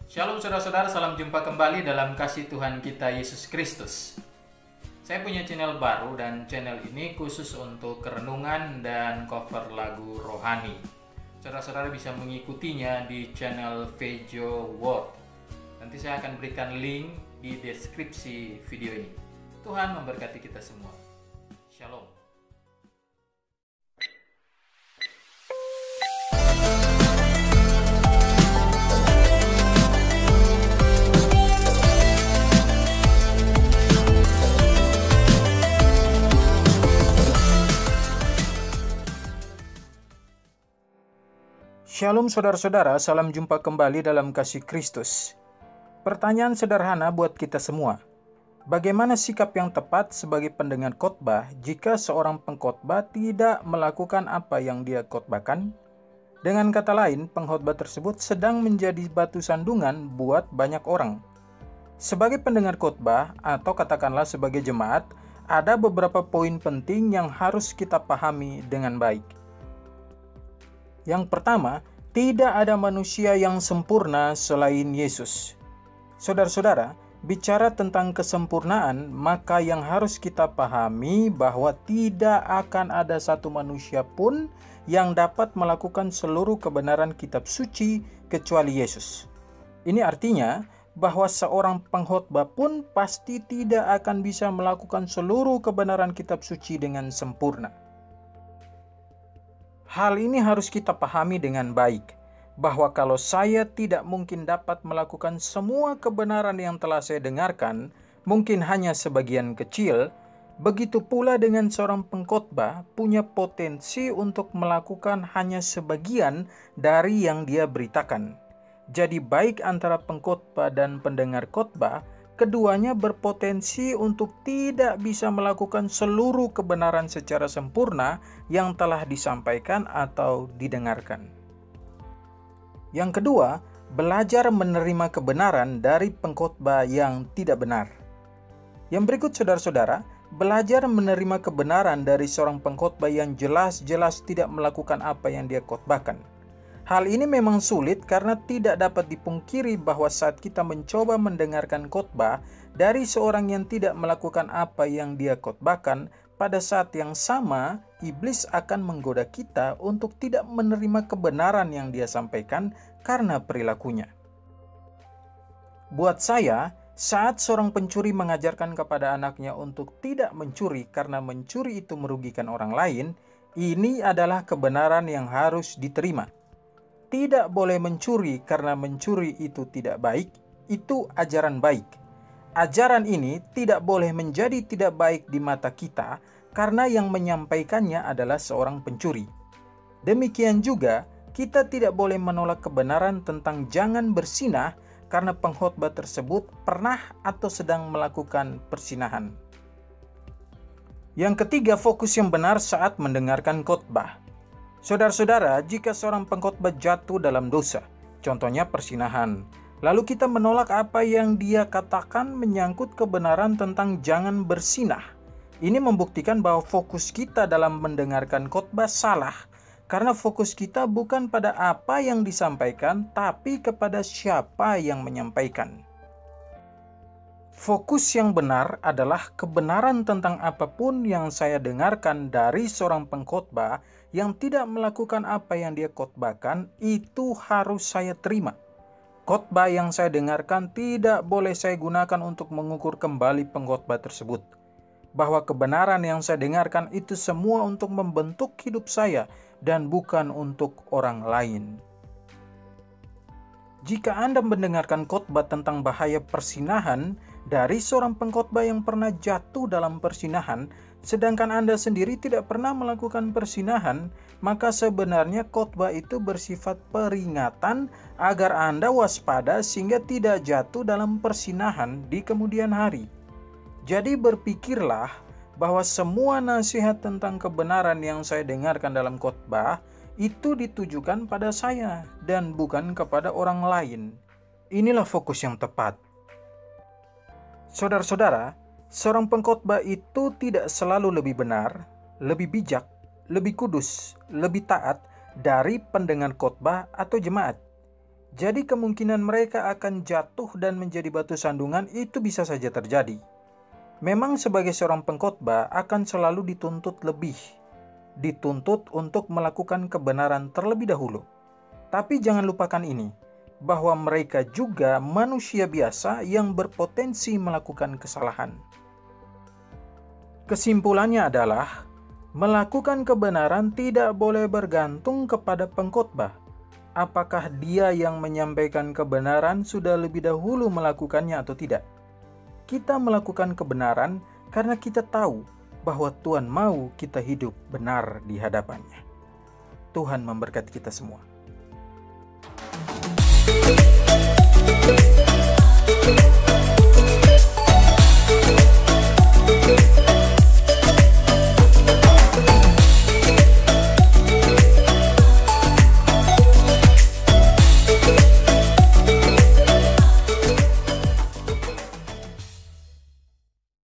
Shalom saudara-saudara, salam jumpa kembali dalam kasih Tuhan kita Yesus Kristus. Saya punya channel baru dan channel ini khusus untuk renungan dan cover lagu rohani. Saudara-saudara bisa mengikutinya di channel Vejo World. Nanti saya akan berikan link di deskripsi video ini. Tuhan memberkati kita semua. Shalom. Shalom saudara-saudara, salam jumpa kembali dalam kasih Kristus. Pertanyaan sederhana buat kita semua. Bagaimana sikap yang tepat sebagai pendengar khotbah jika seorang pengkhotbah tidak melakukan apa yang dia khotbahkan? Dengan kata lain, pengkhotbah tersebut sedang menjadi batu sandungan buat banyak orang. Sebagai pendengar khotbah atau katakanlah sebagai jemaat, ada beberapa poin penting yang harus kita pahami dengan baik. Yang pertama, tidak ada manusia yang sempurna selain Yesus. Saudara-saudara, bicara tentang kesempurnaan, maka yang harus kita pahami bahwa tidak akan ada satu manusia pun yang dapat melakukan seluruh kebenaran kitab suci kecuali Yesus. Ini artinya bahwa seorang pengkhotbah pun pasti tidak akan bisa melakukan seluruh kebenaran kitab suci dengan sempurna. Hal ini harus kita pahami dengan baik, bahwa kalau saya tidak mungkin dapat melakukan semua kebenaran yang telah saya dengarkan, mungkin hanya sebagian kecil, begitu pula dengan seorang pengkhotbah punya potensi untuk melakukan hanya sebagian dari yang dia beritakan. Jadi baik antara pengkhotbah dan pendengar khotbah, keduanya berpotensi untuk tidak bisa melakukan seluruh kebenaran secara sempurna yang telah disampaikan atau didengarkan. Yang kedua, belajar menerima kebenaran dari pengkhotbah yang tidak benar. Yang berikut saudara-saudara, belajar menerima kebenaran dari seorang pengkhotbah yang jelas-jelas tidak melakukan apa yang dia khotbahkan. Hal ini memang sulit karena tidak dapat dipungkiri bahwa saat kita mencoba mendengarkan khotbah dari seorang yang tidak melakukan apa yang dia khotbahkan, pada saat yang sama iblis akan menggoda kita untuk tidak menerima kebenaran yang dia sampaikan karena perilakunya. Buat saya, saat seorang pencuri mengajarkan kepada anaknya untuk tidak mencuri karena mencuri itu merugikan orang lain, ini adalah kebenaran yang harus diterima. Tidak boleh mencuri karena mencuri itu tidak baik, itu ajaran baik. Ajaran ini tidak boleh menjadi tidak baik di mata kita karena yang menyampaikannya adalah seorang pencuri. Demikian juga, kita tidak boleh menolak kebenaran tentang jangan bersinah karena pengkhotbah tersebut pernah atau sedang melakukan persinahan. Yang ketiga, fokus yang benar saat mendengarkan khotbah. Saudara-saudara, jika seorang pengkhotbah jatuh dalam dosa, contohnya persinahan, lalu kita menolak apa yang dia katakan menyangkut kebenaran tentang jangan bersinah, ini membuktikan bahwa fokus kita dalam mendengarkan khotbah salah, karena fokus kita bukan pada apa yang disampaikan, tapi kepada siapa yang menyampaikan. Fokus yang benar adalah kebenaran tentang apapun yang saya dengarkan dari seorang pengkhotbah yang tidak melakukan apa yang dia khotbahkan, itu harus saya terima. Khotbah yang saya dengarkan tidak boleh saya gunakan untuk mengukur kembali pengkhotbah tersebut. Bahwa kebenaran yang saya dengarkan itu semua untuk membentuk hidup saya dan bukan untuk orang lain. Jika Anda mendengarkan khotbah tentang bahaya persinahan dari seorang pengkhotbah yang pernah jatuh dalam persinahan, sedangkan Anda sendiri tidak pernah melakukan persinahan, maka sebenarnya khotbah itu bersifat peringatan agar Anda waspada sehingga tidak jatuh dalam persinahan di kemudian hari. Jadi berpikirlah bahwa semua nasihat tentang kebenaran yang saya dengarkan dalam khotbah itu ditujukan pada saya dan bukan kepada orang lain. Inilah fokus yang tepat. Saudara-saudara, seorang pengkhotbah itu tidak selalu lebih benar, lebih bijak, lebih kudus, lebih taat dari pendengar khotbah atau jemaat. Jadi kemungkinan mereka akan jatuh dan menjadi batu sandungan itu bisa saja terjadi. Memang sebagai seorang pengkhotbah akan selalu dituntut lebih. Dituntut untuk melakukan kebenaran terlebih dahulu. Tapi jangan lupakan ini, bahwa mereka juga manusia biasa yang berpotensi melakukan kesalahan. Kesimpulannya adalah, melakukan kebenaran tidak boleh bergantung kepada pengkhotbah. Apakah dia yang menyampaikan kebenaran sudah lebih dahulu melakukannya atau tidak? Kita melakukan kebenaran karena kita tahu bahwa Tuhan mau kita hidup benar di hadapannya. Tuhan memberkati kita semua.